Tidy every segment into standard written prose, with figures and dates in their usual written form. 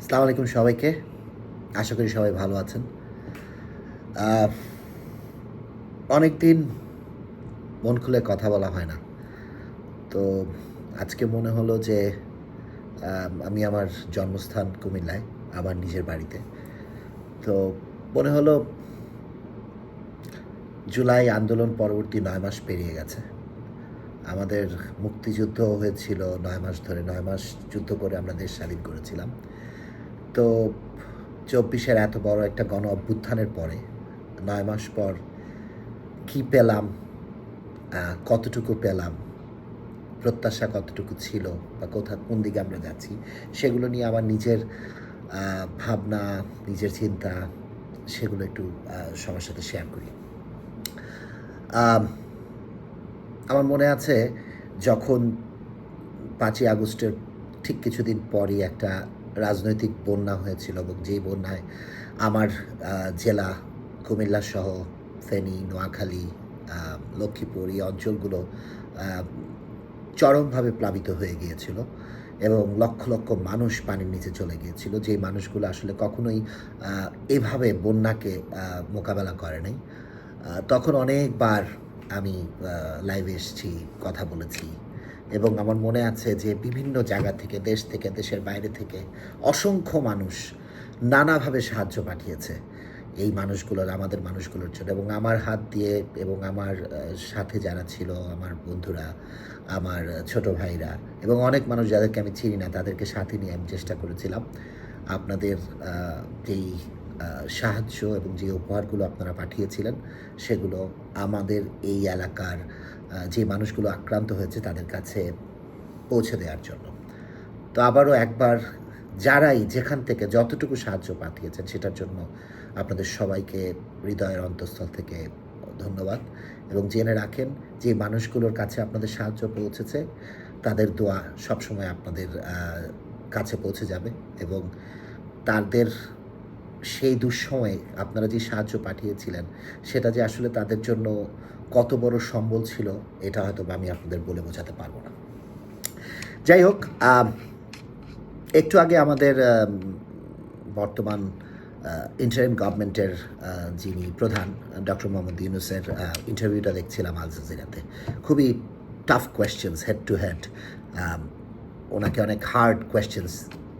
আসসালামু আলাইকুম সবাইকে। আশা করি সবাই ভালো আছেন। আহ, অনেক দিন মন খুলে কথা বলা হয় না। তো আজকে মনে হলো যে আমি আমার জন্মস্থান কুমিল্লায়, আমার নিজের বাড়িতে। তো মনে হলো জুলাই আন্দোলন পরবর্তী 9 মাস পেরিয়ে গেছে। আমাদের মুক্তিযুদ্ধ হয়েছিল 9 মাস ধরে। 9 মাস যুদ্ধ করে আমরা দেশ স্বাধীন করেছিলাম। তো 24-এর এত বড় একটা গণ অভ্যুত্থানের পরে 9 মাস পর কী পেলাম, কতটুকু পেলাম, প্রত্যাশা কতটুকু ছিল বা কোন দিকে আমরা যাচ্ছি, সেগুলো নিয়ে আমার নিজের ভাবনা, নিজের চিন্তা, সেগুলো একটু সবার সাথে শেয়ার করি। আম, আমার মনে আছে যখন 5ই আগস্টের ঠিক কিছুদিন পরই একটা রাজনৈতিক বন্যা হয়েছিল, এবং যেই বন্যায় আমার জেলা কুমিল্লা সহ ফেনী, নোয়াখালী, লক্ষ্মীপুর এই অঞ্চলগুলো চরমভাবে প্লাবিত হয়ে গিয়েছিল এবং লক্ষ লক্ষ মানুষ পানির নিচে চলে গিয়েছিল, যে মানুষগুলো আসলে কখনোই এভাবে বন্যাকে মোকাবেলা করে নাই। তখন অনেকবার আমি লাইভে এসেছি, কথা বলেছি, এবং আমার মনে আছে যে বিভিন্ন জায়গা থেকে, দেশ থেকে, দেশের বাইরে থেকে অসংখ্য মানুষ নানাভাবে সাহায্য পাঠিয়েছে এই মানুষগুলোর, আমাদের মানুষগুলোর জন্য। এবং আমার হাত দিয়ে এবং আমার সাথে যারা ছিল, আমার বন্ধুরা, আমার ছোট ভাইরা এবং অনেক মানুষ যাদেরকে আমি চিনি না, তাদেরকে সাথে নিয়ে আমি চেষ্টা করেছিলাম আপনাদের যেই সাহায্য এবং যে উপহারগুলো আপনারা পাঠিয়েছিলেন সেগুলো আমাদের এই এলাকার যে মানুষগুলো আক্রান্ত হয়েছে তাদের কাছে পৌঁছে দেওয়ার জন্য। তো আবারও একবার যারাই যেখান থেকে যতটুকু সাহায্য পাঠিয়েছেন সেটার জন্য আপনাদের সবাইকে হৃদয়ের অন্তঃস্থল থেকে ধন্যবাদ। এবং জেনে রাখেন যে মানুষগুলোর কাছে আপনাদের সাহায্য পৌঁছেছে তাদের দোয়া সবসময় আপনাদের কাছে পৌঁছে যাবে, এবং তাদের সেই দুঃসময়ে আপনারা যে সাহায্য পাঠিয়েছিলেন সেটা যে আসলে তাদের জন্য কত বড় সম্বল ছিল, এটা হয়তো আমি আপনাদের বলে বোঝাতে পারবো না। যাই হোক, একটু আগে আমাদের বর্তমান ইন্টারিম গভর্নমেন্টের যিনি প্রধান ডক্টর মোহাম্মদ ইউনূসের ইন্টারভিউটা দেখছিলাম আল জাজিরাতে। খুবই tough questions, head to head. ওনাকে অনেক হার্ড কোয়েশ্চেন্স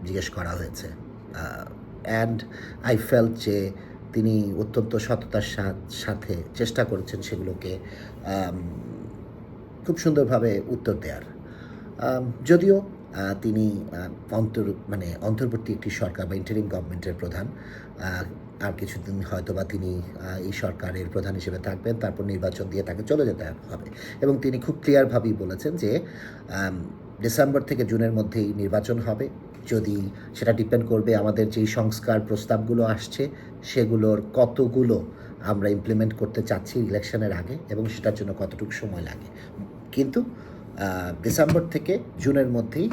জিজ্ঞেস করা হয়েছে, অ্যান্ড আই ফেল্ট যে তিনি অত্যন্ত সততার সাথে চেষ্টা করেছেন সেগুলোকে খুব সুন্দরভাবে উত্তর দেওয়ার। যদিও তিনি অন্তর্বর্তী একটি সরকার বা ইন্টারিম গভর্নমেন্টের প্রধান, আর কিছুদিন হয়তো বা তিনি এই সরকারের প্রধান হিসেবে থাকবেন, তারপর নির্বাচন দিয়ে তাকে চলে যেতে হবে। এবং তিনি খুব ক্লিয়ারভাবেই বলেছেন যে ডিসেম্বর থেকে জুনের মধ্যেই নির্বাচন হবে। যদি সেটা ডিপেন্ড করবে আমাদের যেই সংস্কার প্রস্তাবগুলো আসছে সেগুলোর কতগুলো আমরা ইমপ্লিমেন্ট করতে চাচ্ছি ইলেকশনের আগে, এবং সেটার জন্য কতটুকু সময় লাগে। কিন্তু ডিসেম্বর থেকে জুনের মধ্যেই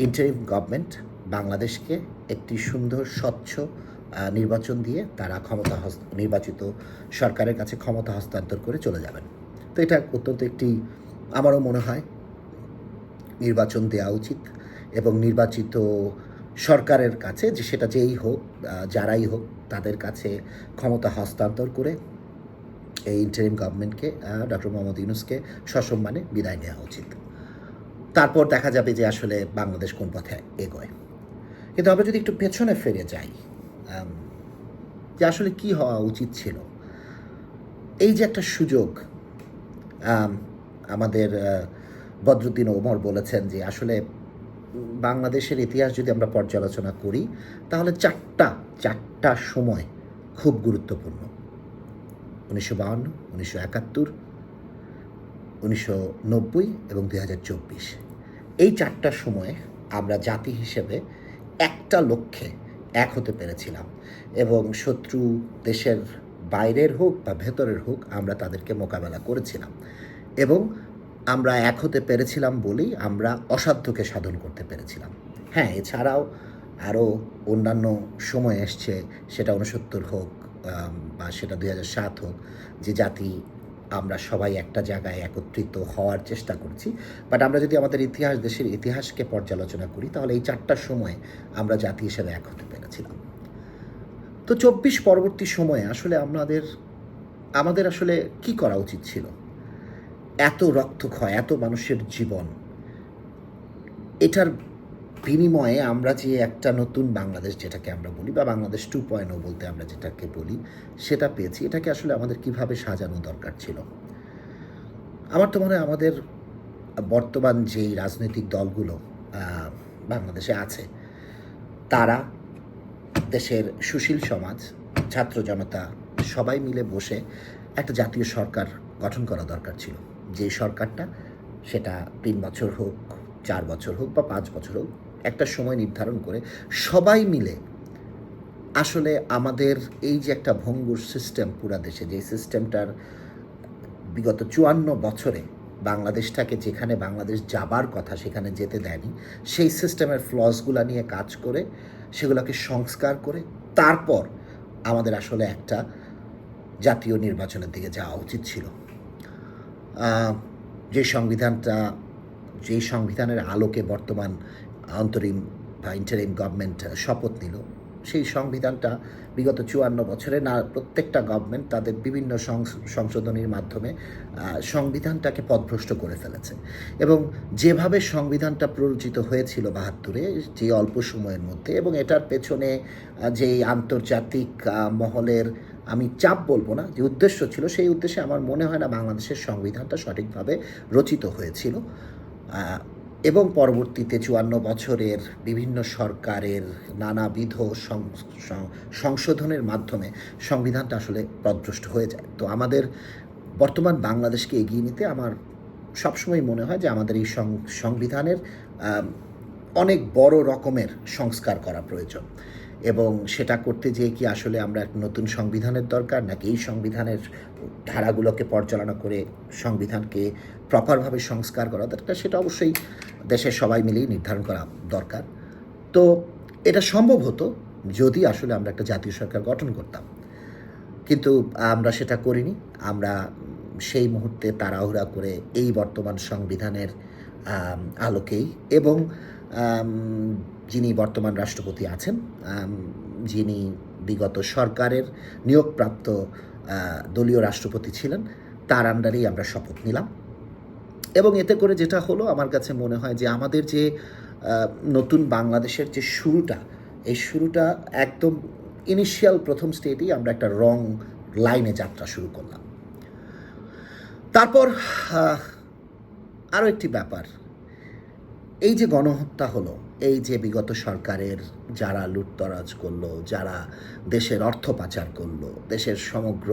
ইন্টারিম গভর্নমেন্ট বাংলাদেশকে একটি সুন্দর স্বচ্ছ নির্বাচন দিয়ে তারা নির্বাচিত সরকারের কাছে ক্ষমতা হস্তান্তর করে চলে যাবেন। তো এটা অত্যন্ত একটি, আমারও মনে হয় নির্বাচন দেওয়া উচিত, এবং নির্বাচিত সরকারের কাছে, যে সেটা যেই হোক, যারাই হোক, তাদের কাছে ক্ষমতা হস্তান্তর করে এই ইন্টারিম গভর্নমেন্টকে, ডক্টর মোহাম্মদ ইউনূসকে সসম্মানে বিদায় নেওয়া উচিত। তারপর দেখা যাবে যে আসলে বাংলাদেশ কোন পথে এগোয়। কিন্তু আমরা যদি একটু পেছনে ফিরে যাই, যে আসলে কি হওয়া উচিত ছিল, এই যে একটা সুযোগ, আমাদের বদরুদ্দীন ওমর বলেছেন যে আসলে বাংলাদেশের ইতিহাস যদি আমরা পর্যালোচনা করি তাহলে চারটা সময় খুব গুরুত্বপূর্ণ: 1952, 1971, 1990 এবং 2024। এই চারটা সময়ে আমরা জাতি হিসেবে একটা লক্ষ্যে এক হতে পেরেছিলাম, এবং শত্রু দেশের বাইরের হোক বা ভেতরের হোক আমরা তাদেরকে মোকাবেলা করেছিলাম, এবং আমরা এক হতে পেরেছিলাম বলেই আমরা অসাধ্যকে সাধন করতে পেরেছিলাম। হ্যাঁ, এছাড়াও আরও অন্যান্য সময় এসছে, সেটা 69 হোক বা সেটা 2007 হোক, যে জাতি আমরা সবাই একটা জায়গায় একত্রিত হওয়ার চেষ্টা করছি। বাট আমরা যদি আমাদের ইতিহাস, দেশের ইতিহাসকে পর্যালোচনা করি, তাহলে এই 4টা সময়ে আমরা জাতি হিসেবে এক হতে পেরেছিলাম। তো 24 পরবর্তী সময়ে আসলে আমাদের আসলে কি করা উচিত ছিল? এত রক্তক্ষয়, এত মানুষের জীবন, এটার বিনিময়ে আমরা যে একটা নতুন বাংলাদেশ যেটাকে আমরা বলি, বা বাংলাদেশ 2.0 বলতে আমরা যেটাকে বলি, সেটা পেয়েছি। এটাকে আসলে আমাদের কিভাবে সাজানো দরকার ছিল? আমার তো মনে হয় আমাদের বর্তমান যেই রাজনৈতিক দলগুলো বাংলাদেশে আছে, তারা, দেশের সুশীল সমাজ, ছাত্র জনতা সবাই মিলে বসে একটা জাতীয় সরকার গঠন করা দরকার ছিল। যে সরকারটা, সেটা 3 বছর হোক, 4 বছর হোক বা 5 বছর হোক, একটা সময় নির্ধারণ করে সবাই মিলে আসলে আমাদের এই যে একটা ভঙ্গুর সিস্টেম পুরা দেশে, যে সিস্টেমটার বিগত 54 বছরে বাংলাদেশটাকে যেখানে বাংলাদেশ যাবার কথা সেখানে যেতে দেয়নি, সেই সিস্টেমের ফ্লসগুলো নিয়ে কাজ করে সেগুলোকে সংস্কার করে তারপর আমাদের আসলে একটা জাতীয় নির্বাচনের দিকে যাওয়া উচিত ছিল। যে সংবিধানের আলোকে বর্তমান অন্তরিম বা ইন্টারিম গভর্নমেন্ট শপথ নিল, সেই সংবিধানটা বিগত 54 বছরে না প্রত্যেকটা গভর্নমেন্ট তাদের বিভিন্ন সংশোধনীর মাধ্যমে সংবিধানটাকে পথভ্রষ্ট করে ফেলেছে। এবং যেভাবে সংবিধানটা প্ররোচিত হয়েছিল 72-এ, যে অল্প সময়ের মধ্যে, এবং এটার পেছনে যেই আন্তর্জাতিক মহলের, আমি চাপ বলবো না, যে উদ্দেশ্য ছিল, সেই উদ্দেশ্যে আমার মনে হয় না বাংলাদেশের সংবিধানটা সঠিকভাবে রচিত হয়েছিল। এবং পরবর্তীতে 54 বছরের বিভিন্ন সরকারের নানাবিধ সংশোধনের মাধ্যমে সংবিধানটা আসলে পথভ্রষ্ট হয়ে যায়। তো আমাদের বর্তমান বাংলাদেশকে এগিয়ে নিতে আমার সবসময় মনে হয় যে আমাদের এই সংবিধানের অনেক বড় রকমের সংস্কার করা প্রয়োজন। এবং সেটা করতে যেয়ে কি আসলে আমরা এক নতুন সংবিধানের দরকার, নাকি এই সংবিধানের ধারাগুলোকে পর্যালোচনা করে সংবিধানকে প্রপারভাবে সংস্কার করা দরকার, সেটা অবশ্যই দেশের সবাই মিলেই নির্ধারণ করা দরকার। তো এটা সম্ভব হতো যদি আসলে আমরা একটা জাতীয় সরকার গঠন করতাম, কিন্তু আমরা সেটা করিনি। আমরা সেই মুহূর্তে তাড়াহুড়া করে এই বর্তমান সংবিধানের আলোকেই, এবং যিনি বর্তমান রাষ্ট্রপতি আছেন, যিনি বিগত সরকারের নিয়োগপ্রাপ্ত দলীয় রাষ্ট্রপতি ছিলেন, তার আন্ডারেই আমরা শপথ নিলাম। এবং এতে করে যেটা হলো, আমার কাছে মনে হয় যে আমাদের যে নতুন বাংলাদেশের যে শুরুটা, এই শুরুটা একদম ইনিশিয়াল প্রথম স্টেজেই আমরা একটা রং লাইনে যাত্রা শুরু করলাম। তারপর আরও একটি ব্যাপার, এই যে গণহত্যা হলো, এই যে বিগত সরকারের যারা লুটতরাজ করলো, যারা দেশের অর্থ পাচার করলো, দেশের সমগ্র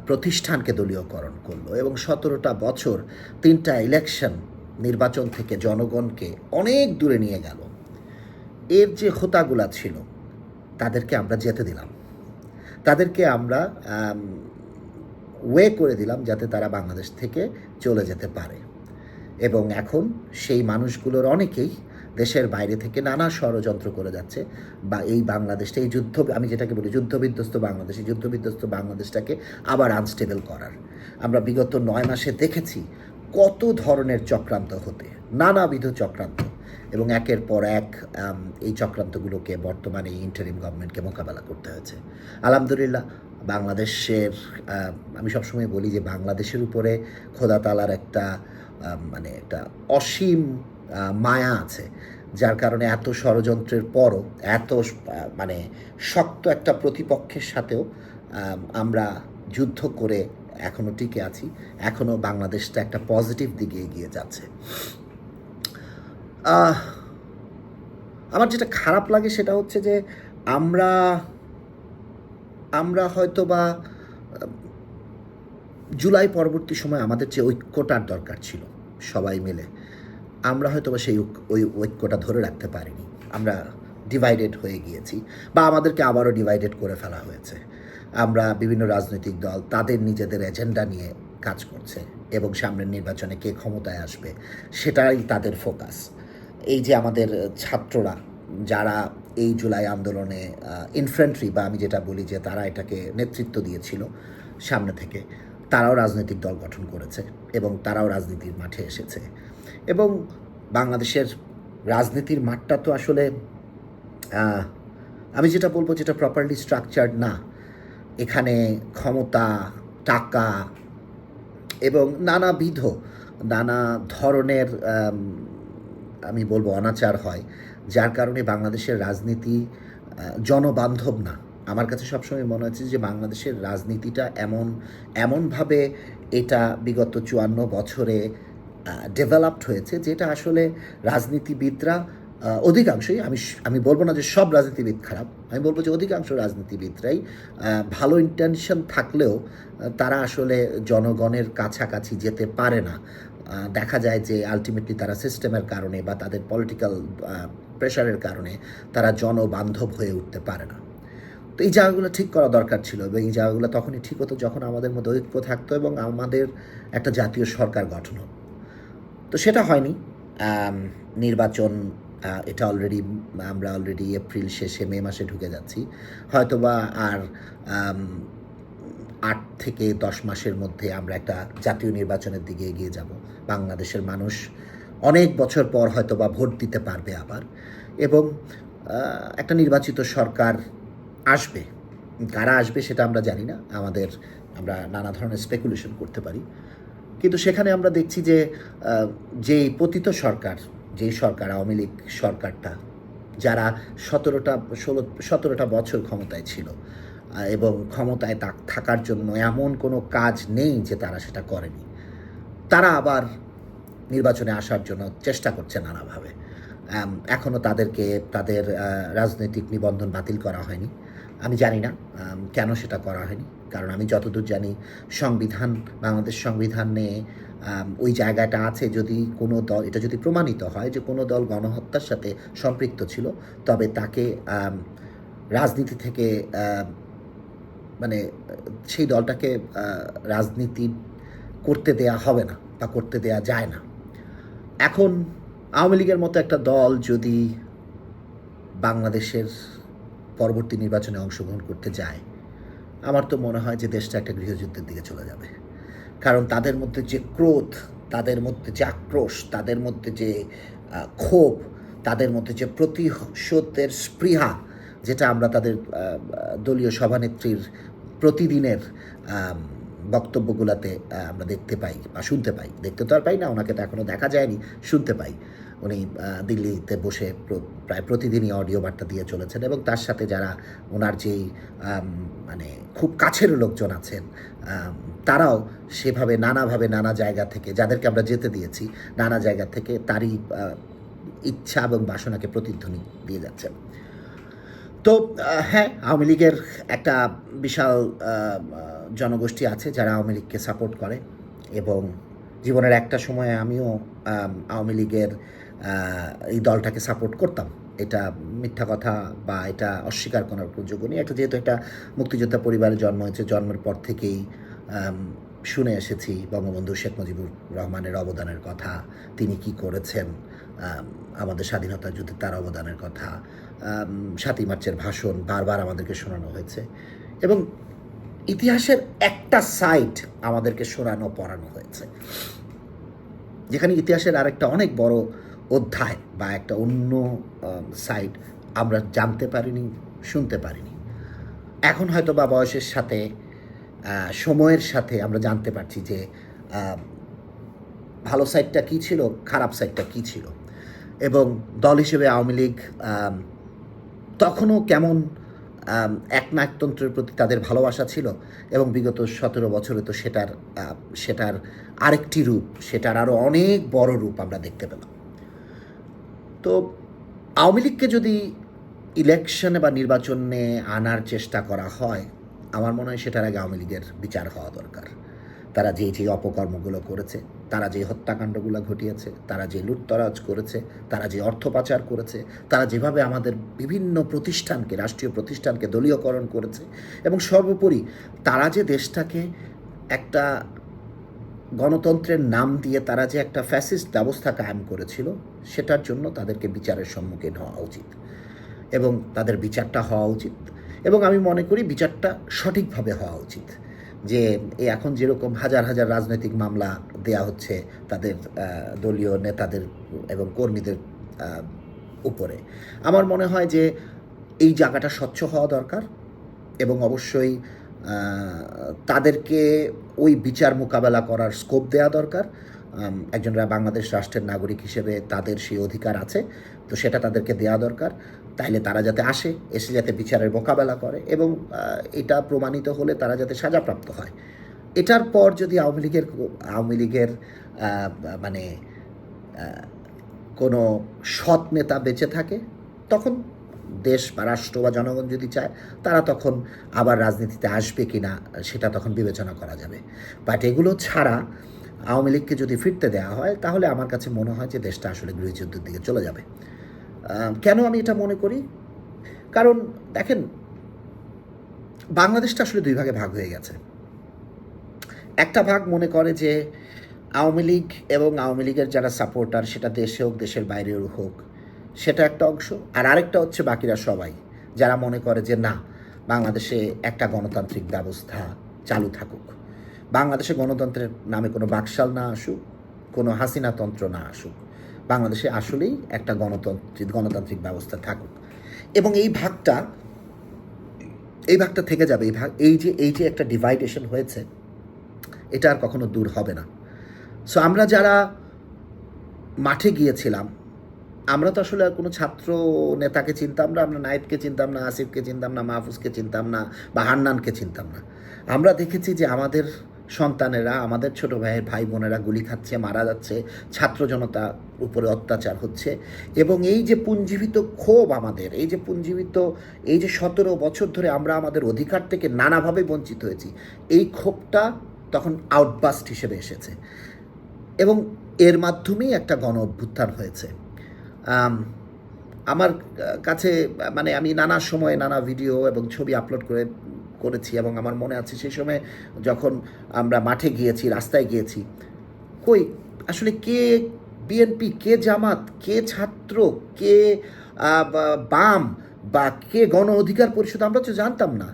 প্রতিষ্ঠানকে দলীয়করণ করলো, এবং 17টা বছর 3টা ইলেকশন নির্বাচন থেকে জনগণকে অনেক দূরে নিয়ে গেল, এর যে হোতাগুলা ছিল তাদেরকে আমরা যেতে দিলাম, তাদেরকে আমরা ওয়ে করে দিলাম যাতে তারা বাংলাদেশ থেকে চলে যেতে পারে। এবং এখন সেই মানুষগুলোর অনেকেই দেশের বাইরে থেকে নানা ষড়যন্ত্র করে যাচ্ছে, বা এই বাংলাদেশটা, এই আমি যেটাকে বলি যুদ্ধবিধ্বস্ত বাংলাদেশ, এই যুদ্ধবিধ্বস্ত বাংলাদেশটাকে আবার আনস্টেবল করার আমরা বিগত 9 মাসে দেখেছি কত ধরনের চক্রান্ত হতে, নানাবিধ চক্রান্ত, এবং একের পর এক এই চক্রান্তগুলোকে বর্তমানে এই ইন্টারিম গভর্নমেন্টকে মোকাবেলা করতে হয়েছে। আলহামদুলিল্লাহ, বাংলাদেশের, আমি সবসময় বলি যে বাংলাদেশের উপরে খোদা তাআলার একটা একটা অসীম মায়া আছে, যার কারণে এত ষড়যন্ত্রের পরও, এত শক্ত একটা প্রতিপক্ষের সাথেও আমরা যুদ্ধ করে এখনও টিকে আছি, এখনও বাংলাদেশটা একটা পজিটিভ দিকে এগিয়ে যাচ্ছে। আমার যেটা খারাপ লাগে সেটা হচ্ছে যে আমরা হয়তো বা জুলাই পরবর্তী সময় আমাদের যে ঐক্যটার দরকার ছিল সবাই মিলে, আমরা হয়তো বা সেই ঐক্যটা ধরে রাখতে পারিনি। আমরা ডিভাইডেড হয়ে গিয়েছি, বা আমাদেরকে আবারও ডিভাইডেড করে ফেলা হয়েছে। আমরা বিভিন্ন রাজনৈতিক দল তাদের নিজেদের এজেন্ডা নিয়ে কাজ করছে, এবং সামনের নির্বাচনে কে ক্ষমতায় আসবে সেটাই তাদের ফোকাস। এই যে আমাদের ছাত্ররা যারা এই জুলাই আন্দোলনে ইনফ্যান্ট্রি, বা আমি যেটা বলি যে তারা এটাকে নেতৃত্ব দিয়েছিল সামনে থেকে, তারাও রাজনৈতিক দল গঠন করেছে এবং তারাও রাজনীতির মাঠে এসেছে। এবং বাংলাদেশের রাজনীতির মাঠটা তো আসলে আমি যেটা বলবো, যেটা প্রপারলি স্ট্রাকচার্ড না। এখানে ক্ষমতা, টাকা এবং নানা ধরনের আমি বলবো অনাচার হয়, যার কারণে বাংলাদেশের রাজনীতি জনবান্ধব না। আমার কাছে সবসময় মনে হচ্ছে যে বাংলাদেশের রাজনীতিটা এমনভাবে এটা বিগত ৫৪ বছরে ডেভেলপড হয়েছে, যেটা আসলে রাজনীতিবিদরা অধিকাংশই, আমি বলবো না যে সব রাজনীতিবিদ খারাপ, আমি বলবো যে অধিকাংশ রাজনীতিবিদরাই ভালো ইন্টেনশন থাকলেও তারা আসলে জনগণের কাছাকাছি যেতে পারে না। দেখা যায় যে আলটিমেটলি তারা সিস্টেমের কারণে বা তাদের পলিটিক্যাল প্রেশারের কারণে তারা জনবান্ধব হয়ে উঠতে পারে না। তো এই জায়গাগুলো ঠিক করা দরকার ছিল, এবং এই জায়গাগুলো তখনই ঠিক হতো যখন আমাদের মধ্যে ঐক্য থাকতো এবং আমাদের একটা জাতীয় সরকার গঠন হতো। তো সেটা হয়নি। নির্বাচন, এটা আমরা অলরেডি এপ্রিল শেষে মে মাসে ঢুকে যাচ্ছি। হয়তোবা আর ৮ থেকে ১০ মাসের মধ্যে আমরা একটা জাতীয় নির্বাচনের দিকে এগিয়ে যাব। বাংলাদেশের মানুষ অনেক বছর পর হয়তোবা ভোট দিতে পারবে আবার, এবং একটা নির্বাচিত সরকার আসবে। কারা আসবে সেটা আমরা জানি না, আমরা নানা ধরনের স্পেকুলেশন করতে পারি। কিন্তু সেখানে আমরা দেখছি যে যেই পতিত সরকার, যেই সরকার আওয়ামী লীগ সরকারটা, যারা ১৭টা বছর ক্ষমতায় ছিল এবং ক্ষমতায় থাকার জন্য এমন কোনো কাজ নেই যে তারা সেটা করেনি, তারা আবার নির্বাচনে আসার জন্য চেষ্টা করছে নানাভাবে। এখনও তাদের রাজনৈতিক নিবন্ধন বাতিল করা হয়নি। আমি জানি না কেন সেটা করা হয়নি, কারণ আমি যতদূর জানি বাংলাদেশ সংবিধানে ওই জায়গাটা আছে, যদি কোনো দল, এটা যদি প্রমাণিত হয় যে কোনো দল গণহত্যার সাথে সম্পৃক্ত ছিল, তবে তাকে রাজনীতি থেকে মানে সেই দলটাকে রাজনীতি করতে দেয়া হবে না বা করতে দেয়া যায় না। এখন আওয়ামী লীগের মতো একটা দল যদি বাংলাদেশের পরবর্তী নির্বাচনে অংশগ্রহণ করতে যায়, আমার তো মনে হয় যে দেশটা একটা গৃহযুদ্ধের দিকে চলে যাবে। কারণ তাদের মধ্যে যে ক্রোধ, তাদের মধ্যে যে আক্রোশ, তাদের মধ্যে যে ক্ষোভ, তাদের মধ্যে যে প্রতিশোধের স্পৃহা, যেটা আমরা তাদের দলীয় সভানেত্রীর প্রতিদিনের বক্তব্যগুলোতে আমরা দেখতে পাই বা শুনতে পাই। দেখতে তো আর পাই না, ওনাকে তো এখনও দেখা যায়নি, শুনতে পাই। উনি দিল্লিতে বসে প্রায় প্রতিদিনই অডিও বার্তা দিয়ে চলেছেন, এবং তার সাথে যারা ওনার যেই মানে খুব কাছের লোকজন আছেন, তারাও সেভাবে নানা জায়গা থেকে, যাদেরকে আমরা যেতে দিয়েছি, নানা জায়গা থেকে তারই ইচ্ছা এবং বাসনাকে প্রতিধ্বনি দিয়ে যাচ্ছেন। তো হ্যাঁ, আওয়ামী লীগের একটা বিশাল জনগোষ্ঠী আছে যারা আওয়ামী লীগকে সাপোর্ট করে, এবং জীবনের একটা সময়ে আমিও আওয়ামী লীগের এই দলটাকে সাপোর্ট করতাম। এটা মিথ্যা কথা বা এটা অস্বীকার করার কোনো যোগ্য নেই। যেহেতু একটা মুক্তিযোদ্ধা পরিবারে জন্ম হয়েছে, জন্মের পর থেকেই শুনে এসেছি বঙ্গবন্ধু শেখ মুজিবুর রহমানের অবদানের কথা, তিনি কি করেছেন, আমাদের স্বাধীনতা যুদ্ধে তার অবদানের কথা, ৭ই মার্চের ভাষণ বারবার আমাদেরকে শোনানো হয়েছে, এবং ইতিহাসের একটা সাইড আমাদেরকে পড়ানো হয়েছে, যেখানে ইতিহাসের আরেকটা অনেক বড় অধ্যায় বা একটা অন্য সাইড আমরা জানতে পারিনি, শুনতে পারিনি। এখন হয়তো বা বয়সের সাথে, সময়ের সাথে আমরা জানতে পারছি যে ভালো সাইডটা কী ছিল, খারাপ সাইডটা কী ছিল, এবং দল হিসেবে আওয়ামী লীগ তখনও কেমন একনায়কতন্ত্রের প্রতি তাদের ভালোবাসা ছিল, এবং বিগত ১৭ বছরে তো সেটার আরেকটি রূপ, সেটার আরও অনেক বড় রূপ আমরা দেখতে পেলাম। তো আওয়ামী লীগকে যদি ইলেকশনে বা নির্বাচনে আনার চেষ্টা করা হয়, আমার মনে হয় সেটার আগে আওয়ামী লীগের বিচার হওয়া দরকার। তারা যে অপকর্মগুলো করেছে, তারা যে হত্যাকাণ্ডগুলো ঘটিয়েছে, তারা যে লুটতরাজ করেছে, তারা যে অর্থ পাচার করেছে, তারা যেভাবে আমাদের বিভিন্ন প্রতিষ্ঠানকে, রাষ্ট্রীয় প্রতিষ্ঠানকে দলীয়করণ করেছে, এবং সর্বোপরি তারা যে দেশটাকে একটা গণতন্ত্রের নাম দিয়ে তারা যে একটা ফ্যাসিস্ট ব্যবস্থা কায়েম করেছিল, সেটার জন্য তাদেরকে বিচারের সম্মুখীন হওয়া উচিত, এবং তাদের বিচারটা হওয়া উচিত। এবং আমি মনে করি বিচারটা সঠিকভাবে হওয়া উচিত। যে এখন যেরকম হাজার হাজার রাজনৈতিক মামলা দেয়া হচ্ছে তাদের দলীয় নেতাদের এবং কর্মীদের উপরে, আমার মনে হয় যে এই জায়গাটা স্বচ্ছ হওয়া দরকার এবং অবশ্যই তাদেরকে ওই বিচার মোকাবেলা করার স্কোপ দেওয়া দরকার। একজন বাংলাদেশ রাষ্ট্রের নাগরিক হিসেবে তাদের সেই অধিকার আছে, তো সেটা তাদেরকে দেওয়া দরকার। তাইলে তারা যাতে এসে যাতে বিচারের মোকাবেলা করে এবং এটা প্রমাণিত হলে তারা যাতে সাজাপ্রাপ্ত হয়। এটার পর যদি আওয়ামী লীগের মানে কোনো সৎ নেতা বেঁচে থাকে, তখন দেশ বা রাষ্ট্র বা জনগণ যদি চায় তারা তখন আবার রাজনীতিতে আসবে কি না সেটা তখন বিবেচনা করা যাবে। বাট এগুলো ছাড়া আওয়ামী লীগকে যদি ফিরতে দেওয়া হয় তাহলে আমার কাছে মনে হয় যে দেশটা আসলে গৃহযুদ্ধের দিকে চলে যাবে। কেন আমি এটা মনে করি? কারণ দেখেন, বাংলাদেশটা আসলে দুই ভাগে ভাগ হয়ে গেছে। একটা ভাগ মনে করে যে আওয়ামী লীগ এবং আওয়ামী লীগের যারা সাপোর্টার, সেটা দেশে হোক দেশের বাইরেও হোক, সেটা একটা অংশ। আর আরেকটা হচ্ছে বাকিরা সবাই, যারা মনে করে যে না, বাংলাদেশে একটা গণতান্ত্রিক ব্যবস্থা চালু থাকুক, বাংলাদেশে গণতন্ত্রের নামে কোনো বাকশাল না আসুক, কোনো হাসিনাতন্ত্র না আসুক, বাংলাদেশে আসলেই একটা গণতান্ত্রিক ব্যবস্থা থাকুক। এবং এই ভাগটা থেকে যাবে। এই যে একটা ডিভাইডেশন হয়েছে, এটা আর কখনো দূর হবে না। সো আমরা যারা মাঠে গিয়েছিলাম, আমরা তো আসলে আর কোনো ছাত্র নেতাকে চিনতাম না, আমরা নায়েবকে চিনতাম না, আসিফকে চিনতাম না, মাহফুজকে চিনতাম না, বা হান্নানকে চিনতাম না। আমরা দেখেছি যে আমাদের সন্তানেরা, আমাদের ছোট ভাইয়ের ভাই বোনেরা গুলি খাচ্ছে, মারা যাচ্ছে, ছাত্র জনতা উপরে অত্যাচার হচ্ছে। এবং এই যে পুঞ্জীবিত ক্ষোভ আমাদের, এই যে 17 বছর ধরে আমরা আমাদের অধিকার থেকে নানাভাবে বঞ্চিত হয়েছি, এই ক্ষোভটা তখন আউটবাস্ট হিসেবে এসেছে এবং এর মাধ্যমেই একটা গণ অভ্যুত্থান হয়েছে। আমার কাছে মানে আমি নানা সময়ে নানা ভিডিও এবং ছবি আপলোড করেছি এবং আমার মনে আছে সেই সময় যখন আমরা মাঠে গিয়েছি, রাস্তায় গিয়েছি, কই আসলে কে বিএনপি, কে জামাত, কে ছাত্র, কে বাম, বা কে গণ অধিকার পরিষদ, আমরা তো জানতাম না।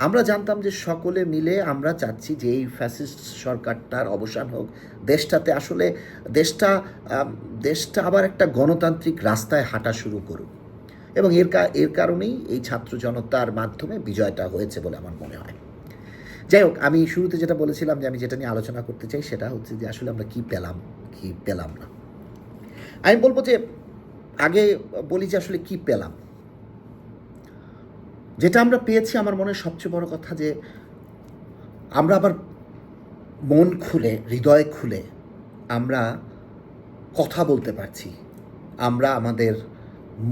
আমরা জানতাম যে সকলে মিলে আমরা চাচ্ছি যে এই ফ্যাসিস্ট সরকারটার অবসান হোক, দেশটাতে আসলে দেশটা আবার একটা গণতান্ত্রিক রাস্তায় হাঁটা শুরু করুক। এবং এর কারণেই এই ছাত্র জনতার মাধ্যমে বিজয়টা হয়েছে বলে আমার মনে হয়। যাই হোক, আমি শুরুতে যেটা বলেছিলাম যে আমি যেটা নিয়ে আলোচনা করতে চাই সেটা হচ্ছে যে আসলে আমরা কি পেলাম না। আমি বলবো যে আগে বলি যে আসলে কি পেলাম। যেটা আমরা পেয়েছি, আমার মনে হয় সবচেয়ে বড় কথা যে আমরা আবার মন খুলে, হৃদয় খুলে আমরা কথা বলতে পারছি, আমরা আমাদের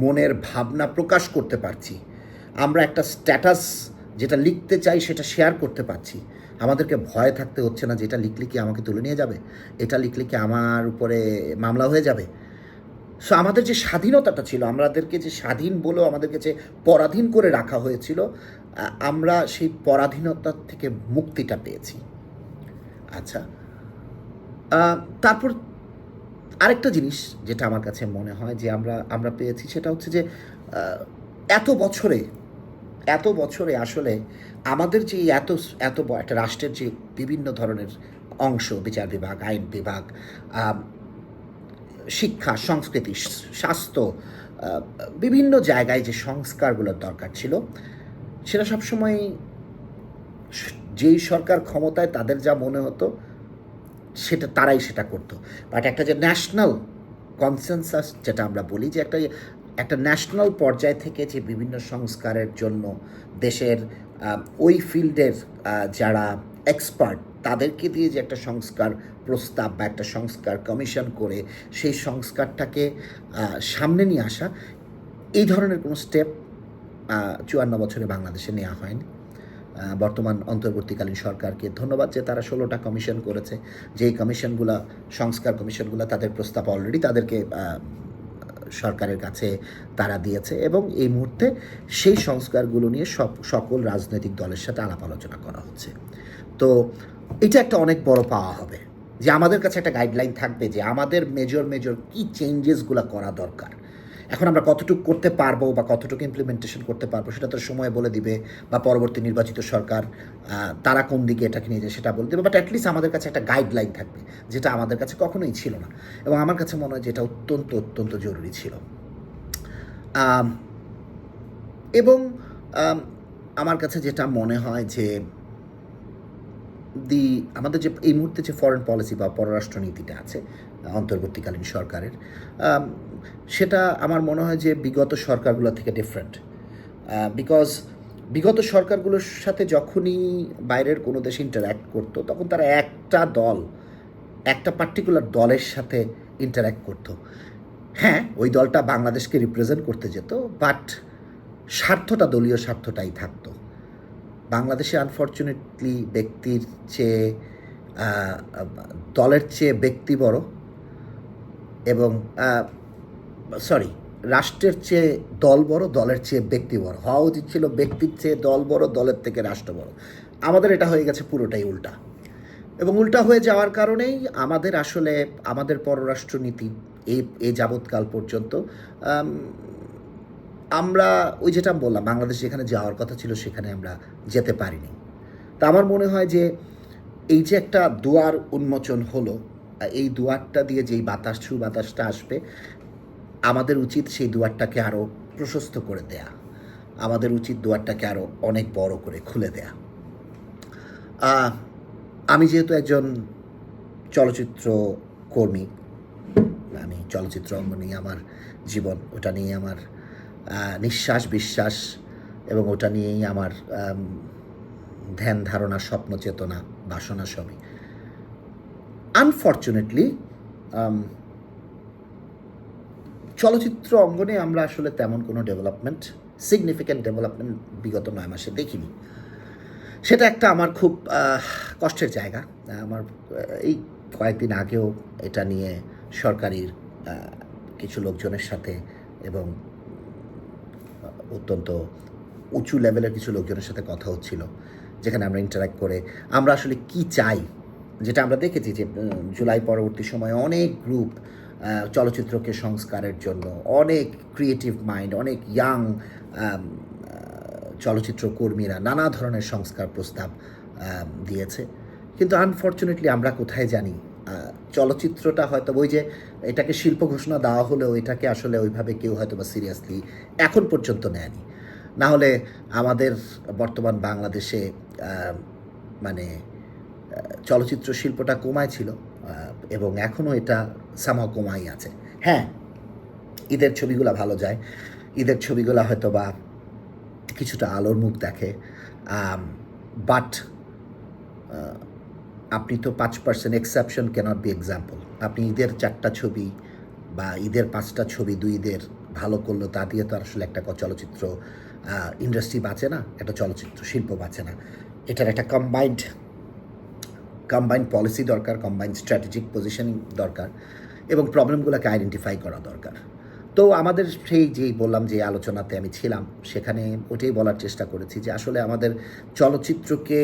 মনের ভাবনা প্রকাশ করতে পারছি, আমরা একটা স্ট্যাটাস যেটা লিখতে চাই সেটা শেয়ার করতে পারছি। আমাদেরকে ভয় থাকতে হচ্ছে না যে এটা লিখলে কি আমাকে তুলে নিয়ে যাবে, এটা লিখলে কি আমার উপরে মামলা হয়ে যাবে। সো আমাদের যে স্বাধীনতাটা ছিল, আমাদেরকে যে স্বাধীন বলেও আমাদেরকে যে পরাধীন করে রাখা হয়েছিল, আমরা সেই পরাধীনতার থেকে মুক্তিটা পেয়েছি। আচ্ছা, তারপর আরেকটা জিনিস যেটা আমার কাছে মনে হয় যে আমরা পেয়েছি সেটা হচ্ছে যে এত বছরে আসলে আমাদের যে এত একটা রাষ্ট্রের যে বিভিন্ন ধরনের অংশ, বিচার বিভাগ, আইন বিভাগ, শিক্ষা, সংস্কৃতি, স্বাস্থ্য, বিভিন্ন জায়গায় যে সংস্কারগুলোর দরকার ছিল, সেটা সবসময় যেই সরকার ক্ষমতায় তাদের যা মনে হতো তারাই সেটা করতো। বাট একটা যে ন্যাশনাল কনসেনসাস যেটা আমরা বলি, যে একটা ন্যাশনাল পর্যায় থেকে যে বিভিন্ন সংস্কারের জন্য দেশের ওই ফিল্ডের যারা এক্সপার্ট তাদেরকে দিয়ে যে একটা সংস্কার প্রস্তাব বা একটা সংস্কার কমিশন করে সেই সংস্কারটাকে সামনে নিয়ে আসা, এই ধরনের কোনো স্টেপ 54 বছরে বাংলাদেশে নেওয়া হয়নি। বর্তমান অন্তর্বর্তীকালীন সরকারকে ধন্যবাদ যে তারা 16টা কমিশন করেছে, যেই সংস্কার কমিশনগুলো তাদের প্রস্তাব অলরেডি তাদেরকে সরকারের কাছে তারা দিয়েছে এবং এই মুহূর্তে সেই সংস্কারগুলো নিয়ে সকল রাজনৈতিক দলের সাথে আলাপ আলোচনা করা হচ্ছে। তো এটা একটা অনেক বড় পাওয়া হবে যে আমাদের কাছে একটা গাইডলাইন থাকবে যে আমাদের মেজর কি চেঞ্জেসগুলো করা দরকার। এখন আমরা কতটুকু করতে পারবো বা কতটুকু ইমপ্লিমেন্টেশন করতে পারবো সেটা তো সময় বলে দিবে, বা পরবর্তী নির্বাচিত সরকার তারা কোন দিকে এটাকে নিয়ে যায় সেটা বলে দেবে। বাট অ্যাটলিস্ট আমাদের কাছে একটা গাইডলাইন থাকবে, যেটা আমাদের কাছে কখনোই ছিল না, এবং আমার কাছে মনে হয় যে এটা অত্যন্ত অত্যন্ত জরুরি ছিল। এবং আমার কাছে যেটা মনে হয় যে আমাদের যে এই মুহূর্তে যে ফরেন পলিসি বা পররাষ্ট্রনীতিটা আছে অন্তর্বর্তীকালীন সরকারের, সেটা আমার মনে হয় যে বিগত সরকারগুলো থেকে ডিফারেন্ট। বিকজ বিগত সরকারগুলোর সাথে যখনই বাইরের কোনো দেশ ইন্টারঅ্যাক্ট করতো, তখন তারা একটা পার্টিকুলার দলের সাথে ইন্টারঅ্যাক্ট করতো। হ্যাঁ, ওই দলটা বাংলাদেশকে রিপ্রেজেন্ট করতে যেত, বাট স্বার্থটা দলীয় স্বার্থটাই থাকতো। বাংলাদেশে আনফর্চুনেটলি ব্যক্তির চেয়ে দলের চেয়ে ব্যক্তি বড়, এবং রাষ্ট্রের চেয়ে দল বড়, দলের চেয়ে ব্যক্তি বড়। হওয়া উচিত ছিল ব্যক্তির চেয়ে দল বড়, দলের থেকে রাষ্ট্র বড়। আমাদের এটা হয়ে গেছে পুরোটাই উল্টা, এবং উল্টা হয়ে যাওয়ার কারণেই আমাদের আসলে আমাদের পররাষ্ট্রনীতি এই যাবৎকাল পর্যন্ত আমরা ওই যেটা বললাম, বাংলাদেশ যেখানে যাওয়ার কথা ছিল সেখানে আমরা যেতে পারিনি। তা আমার মনে হয় যে এই যে একটা দুয়ার উন্মোচন হলো, এই দুয়ারটা দিয়ে যেই বাতাসটা আসবে, আমাদের উচিত সেই দুয়ারটাকে আরও প্রশস্ত করে দেয়া, আমাদের উচিত দুয়ারটাকে আরও অনেক বড় করে খুলে দেয়া। আমি যেহেতু একজন চলচ্চিত্র কর্মী, আমি চলচ্চিত্র অঙ্গনে আমার জীবন, ওটা নিয়ে আমার নিঃশ্বাস বিশ্বাস, এবং ওটা নিয়েই আমার ধ্যান ধারণা, স্বপ্ন চেতনা, বাসনা সবই। আনফর্চুনেটলি চলচ্চিত্র অঙ্গনে আমরা আসলে তেমন কোনো সিগনিফিক্যান্ট ডেভেলপমেন্ট বিগত 9 মাসে দেখিনি। সেটা একটা আমার খুব কষ্টের জায়গা। আমার এই কয়েকদিন আগেও এটা নিয়ে সরকারির কিছু লোকজনের সাথে এবং অত্যন্ত উঁচু লেভেলের কিছু লোকজনের সাথে কথা হচ্ছিল, যেখানে আমরা ইন্টারাক্ট করে আমরা আসলে কি চাই। যেটা আমরা দেখেছি যে জুলাই পরবর্তী সময়ে অনেক গ্রুপ চলচ্চিত্রকে সংস্কারের জন্য, অনেক ক্রিয়েটিভ মাইন্ড, অনেক ইয়াং চলচ্চিত্র কর্মীরা নানা ধরনের সংস্কার প্রস্তাব দিয়েছে। কিন্তু আনফর্চুনেটলি আমরা কোথায় জানি, চলচ্চিত্রটা হয়তো ওই যে এটাকে শিল্প ঘোষণা দেওয়া হলেও এটাকে আসলে ওইভাবে কেউ হয়তো বা সিরিয়াসলি এখন পর্যন্ত নেয়নি। না হলে আমাদের বর্তমান বাংলাদেশে মানে চলচ্চিত্র শিল্পটা কমায় ছিল, এবং এখনও এটা সামাও কমাই আছে। হ্যাঁ, ঈদের ছবিগুলো ভালো যায়, ঈদের ছবিগুলো হয়তো বা কিছুটা আলোর মুখ দেখে, বাট আপনি তো 5% এক্সেপশন ক্যানট বি এক্সাম্পল। আপনি ঈদের 4টা ছবি বা ঈদের 5টা ছবি 2 ঈদের ভালো করলো, তা দিয়ে তো আসলে একটা চলচ্চিত্র ইন্ডাস্ট্রি বাঁচে না, একটা চলচ্চিত্র শিল্প বাঁচে না। এটার একটা কম্বাইন্ড পলিসি দরকার, কম্বাইন্ড স্ট্র্যাটেজিক পজিশনিং দরকার, এবং প্রবলেমগুলোকে আইডেন্টিফাই করা দরকার। তো আমাদের যেই বললাম যে আলোচনাতে আমি ছিলাম, সেখানে ওটাই বলার চেষ্টা করেছি যে আসলে আমাদের চলচ্চিত্রকে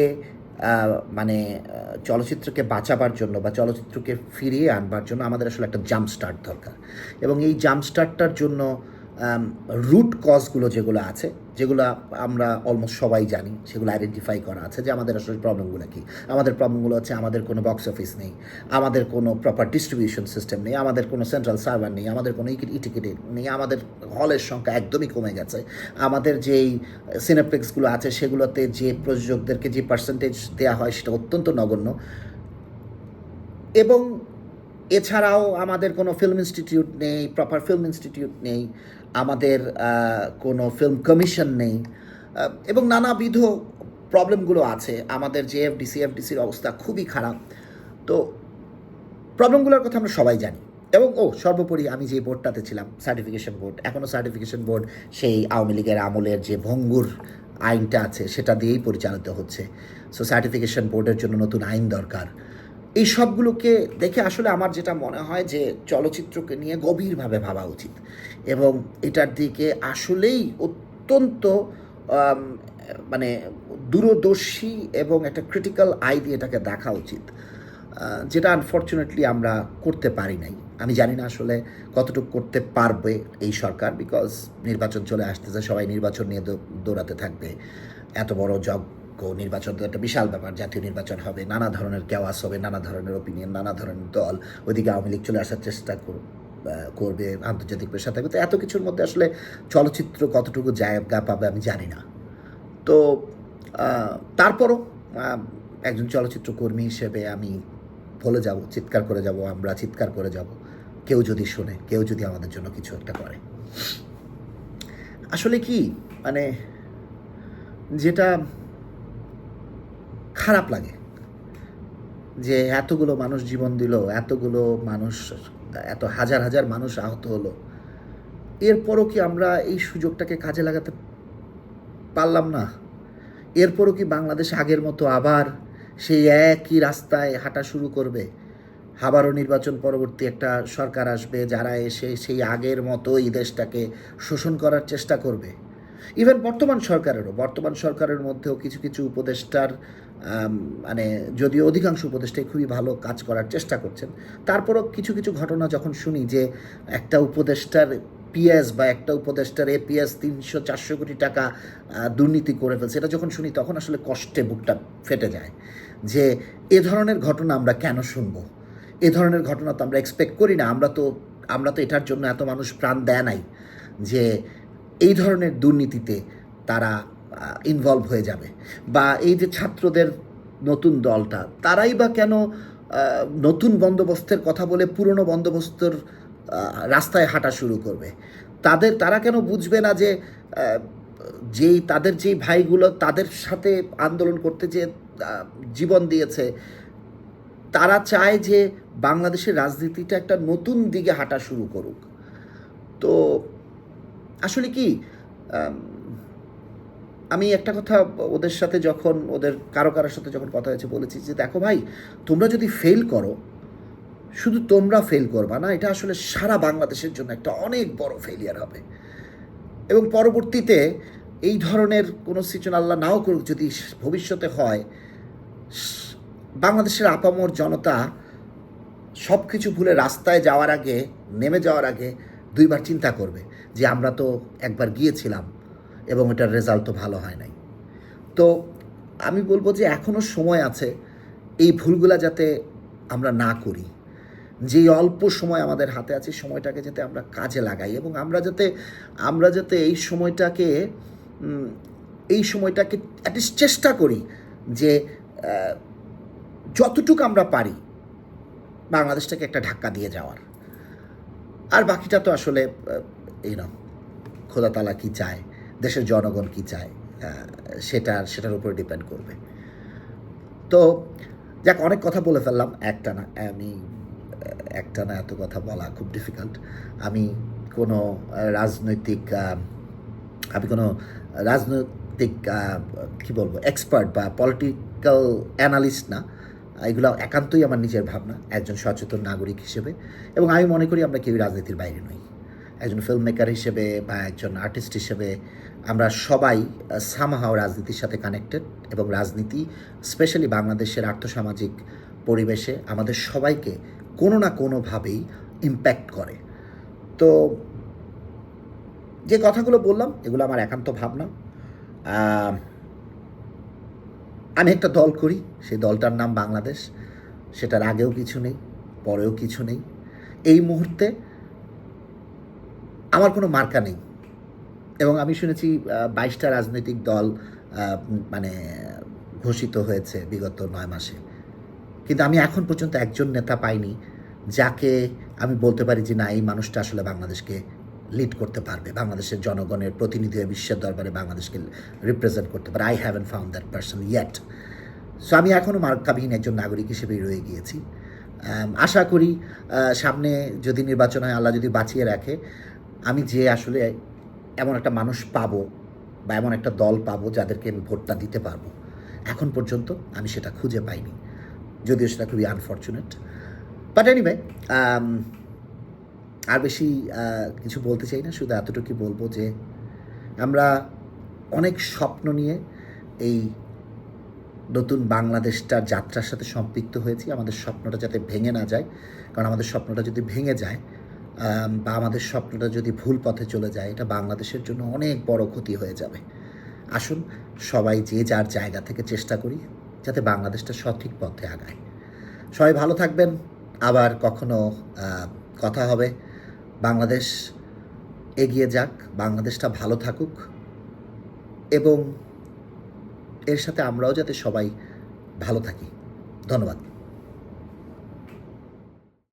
বাঁচাবার জন্য বা চলচ্চিত্রকে ফিরিয়ে আনবার জন্য আমাদের আসলে একটা জাম্প স্টার্ট দরকার, এবং এই জাম্প স্টার্টটার জন্য রুট কজগুলো যেগুলো আছে, যেগুলো আমরা অলমোস্ট সবাই জানি, সেগুলো আইডেন্টিফাই করা আছে যে আমাদের আসলে প্রবলেমগুলো কী। আমাদের প্রবলেমগুলো হচ্ছে আমাদের কোনো বক্স অফিস নেই, আমাদের কোনো প্রপার ডিস্ট্রিবিউশন সিস্টেম নেই, আমাদের কোনো সেন্ট্রাল সার্ভার নেই, আমাদের কোনো টিকিট নেই, আমাদের হলের সংখ্যা একদমই কমে গেছে, আমাদের যেই সিনেপ্লেক্সগুলো আছে সেগুলোতে যে প্রযোজকদেরকে যে পার্সেন্টেজ দেওয়া হয় সেটা অত্যন্ত নগণ্য, এবং এছাড়াও আমাদের কোনো ফিল্ম ইনস্টিটিউট নেই, প্রপার ফিল্ম ইনস্টিটিউট নেই, আমাদের কোনো ফিল্ম কমিশন নেই, এবং নানাবিধ প্রবলেমগুলো আছে। আমাদের যে এফডিসির অবস্থা খুবই খারাপ। তো প্রবলেমগুলোর কথা আমরা সবাই জানি, এবং সর্বোপরি আমি যে বোর্ডটাতে ছিলাম, সার্টিফিকেশন বোর্ড, এখনও সার্টিফিকেশন বোর্ড সেই আওয়ামী লীগের আমলের যে ভঙ্গুর আইনটা আছে সেটা দিয়েই পরিচালিত হচ্ছে। সো সার্টিফিকেশন বোর্ডের জন্য নতুন আইন দরকার। এই সবগুলোকে দেখে আসলে আমার যেটা মনে হয় যে চলচ্চিত্রকে নিয়ে গভীরভাবে ভাবা উচিত, এবং এটার দিকে আসলেই অত্যন্ত দূরদর্শী এবং একটা ক্রিটিক্যাল আই দিয়ে এটাকে দেখা উচিত, যেটা আনফর্চুনেটলি আমরা করতে পারি নাই। আমি জানি না আসলে কতটুকু করতে পারবে এই সরকার, বিকজ নির্বাচন চলে আসতেছে, সবাই নির্বাচন নিয়ে দৌড়াতে থাকবে। এত বড় যজ্ঞ, নির্বাচন তো একটা বিশাল ব্যাপার, জাতীয় নির্বাচন হবে, নানা ধরনের কেওয়াস হবে, নানা ধরনের ওপিনিয়ন, নানা ধরনের দল, ওইদিকে আওয়ামী লীগ চলে আসার চেষ্টা করবে, আন্তর্জাতিক প্রেশার থাকবে। তো এত কিছুর মধ্যে আসলে চলচ্চিত্র কতটুকু জায়গা পাবে আমি জানি না। তো তারপরও একজন চলচ্চিত্র কর্মী হিসেবে আমি বলে যাব, চিৎকার করে যাব, আমরা চিৎকার করে যাব, কেউ যদি শোনে, কেউ যদি আমাদের জন্য কিছু একটা করে। আসলে কি মানে যেটা খারাপ লাগে যে এতগুলো মানুষ জীবন দিল, এতগুলো মানুষ, এত হাজার হাজার মানুষ আহত হলো, এরপরও কি আমরা এই সুযোগটাকে কাজে লাগাতে পারলাম না? এরপরও কি বাংলাদেশ আগের মতো আবার সেই একই রাস্তায় হাঁটা শুরু করবে? আবারও নির্বাচন পরবর্তী একটা সরকার আসবে যারা এসে সেই আগের মতোই দেশটাকে শোষণ করার চেষ্টা করবে? ইভেন বর্তমান সরকারের মধ্যেও কিছু কিছু উপদেষ্টার মানে যদিও অধিকাংশ উপদেষ্টাই খুবই ভালো কাজ করার চেষ্টা করছেন, তারপরও কিছু কিছু ঘটনা যখন শুনি যে একটা উপদেষ্টার পিএস বা একটা উপদেষ্টার এপিএস 300-400 কোটি টাকা দুর্নীতি করে ফেলছে, এটা যখন শুনি তখন আসলে কষ্টে বুকটা ফেটে যায় যে এ ধরনের ঘটনা আমরা কেন শুনবো? এ ধরনের ঘটনা তো আমরা এক্সপেক্ট করি না। আমরা তো এটার জন্য এত মানুষ প্রাণ দেয় নাই যে এই ধরনের দুর্নীতিতে তারা ইনভলভ হয়ে যাবে। বা এই যে ছাত্রদের নতুন দলটা, তারাই বা কেন নতুন বন্দোবস্তের কথা বলে পুরনো বন্দোবস্তর রাস্তায় হাঁটা শুরু করবে? তারা কেন বুঝবে না যে তাদের যেই ভাইগুলো তাদের সাথে আন্দোলন করতে যে জীবন দিয়েছে, তারা চায় যে বাংলাদেশের রাজনীতিটা একটা নতুন দিকে হাঁটা শুরু করুক। তো আসলে কি আমি একটা কথা ওদের সাথে যখন কারোর সাথে যখন কথা হয়েছে বলেছি যে দেখো ভাই, তোমরা যদি ফেল করো, শুধু তোমরা ফেল করবা না, এটা আসলে সারা বাংলাদেশের জন্য একটা অনেক বড় ফেলিয়ার হবে। এবং পরবর্তীতে এই ধরনের কোনো সিচুয়েশন আল্লাহ নাও করুক, যদি ভবিষ্যতে হয়, বাংলাদেশের আপামর জনতা সব কিছু ভুলে রাস্তায় নেমে যাওয়ার আগে দুইবার চিন্তা করবে যে আমরা তো একবার গিয়েছিলাম এবং এটার রেজাল্ট তো ভালো হয় নাই। তো আমি বলবো যে এখনও সময় আছে এই ভুলগুলা যাতে আমরা না করি। যেই অল্প সময় আমাদের হাতে আছে, সময়টাকে যাতে আমরা কাজে লাগাই এবং আমরা যাতে এই সময়টাকে অ্যাটলিস্ট চেষ্টা করি যে যতটুকু আমরা পারি বাংলাদেশটাকে একটা ধাক্কা দিয়ে যাওয়ার। আর বাকিটা তো আসলে খোদা তাআলা কী চায়, দেশের জনগণ কী চায়, সেটার উপরে ডিপেন্ড করবে। তো যাক, অনেক কথা বলে ফেললাম একটানা। এত কথা বলা খুব ডিফিকাল্ট। আমি কোনো রাজনৈতিক কী বলবো, এক্সপার্ট বা পলিটিক্যাল অ্যানালিস্ট না। এগুলো একান্তই আমার নিজের ভাবনা একজন সচেতন নাগরিক হিসেবে। এবং আমি মনে করি আমরা কেউই রাজনীতির বাইরে নই। একজন ফিল্ম মেকার হিসেবে বা একজন আর্টিস্ট হিসেবে আমরা সবাই সামহাও রাজনীতির সাথে কানেক্টেড, এবং রাজনীতি স্পেশালি বাংলাদেশের আর্থসামাজিক পরিবেশে আমাদের সবাইকে কোনো না কোনোভাবেই ইম্প্যাক্ট করে। তো যে কথাগুলো বললাম এগুলো আমার একান্ত ভাবনা। আমি একটা দল করি, সেই দলটার নাম বাংলাদেশ। সেটার আগেও কিছু নেই, পরেও কিছু নেই। এই মুহূর্তে আমার কোনো মার্কা নেই, এবং আমি শুনেছি 22টা রাজনৈতিক দল মানে ঘোষিত হয়েছে বিগত 9 মাসে, কিন্তু আমি এখন পর্যন্ত একজন নেতা পাইনি যাকে আমি বলতে পারি যে না, এই মানুষটা আসলে বাংলাদেশকে লিড করতে পারবে, বাংলাদেশের জনগণের প্রতিনিধি হয়ে বিশ্বের দরবারে বাংলাদেশকে রিপ্রেজেন্ট করতে পারে। I haven't found that person yet. So আমি এখনও মার্কাবিহীন একজন নাগরিক হিসেবেই রয়ে গিয়েছি। আশা করি সামনে যদি নির্বাচন হয়, আল্লাহ যদি বাঁচিয়ে রাখে, আমি যে আসলে এমন একটা মানুষ পাবো বা এমন একটা দল পাবো যাদেরকে আমি ভোটটা দিতে পারবো। এখন পর্যন্ত আমি সেটা খুঁজে পাইনি, যদিও সেটা খুবই আনফর্চুনেট। বাট এনিওয়ে, আর বেশি কিছু বলতে চাই না, শুধু এতটুকুই বলবো যে আমরা অনেক স্বপ্ন নিয়ে এই নতুন বাংলাদেশটার যাত্রার সাথে সম্পৃক্ত হয়েছি। আমাদের স্বপ্নটা যাতে ভেঙে না যায়, কারণ আমাদের স্বপ্নটা যদি ভেঙে যায় বা আমাদের স্বপ্নটা যদি ভুল পথে চলে যায়, এটা বাংলাদেশের জন্য অনেক বড় ক্ষতি হয়ে যাবে। আসুন সবাই যে যার জায়গা থেকে চেষ্টা করি যাতে বাংলাদেশটা সঠিক পথে আগায়। সবাই ভালো থাকবেন, আবার কখনো কথা হবে। বাংলাদেশ এগিয়ে যাক, বাংলাদেশটা ভালো থাকুক এবং এর সাথে আমরাও যাতে সবাই ভালো থাকি। ধন্যবাদ।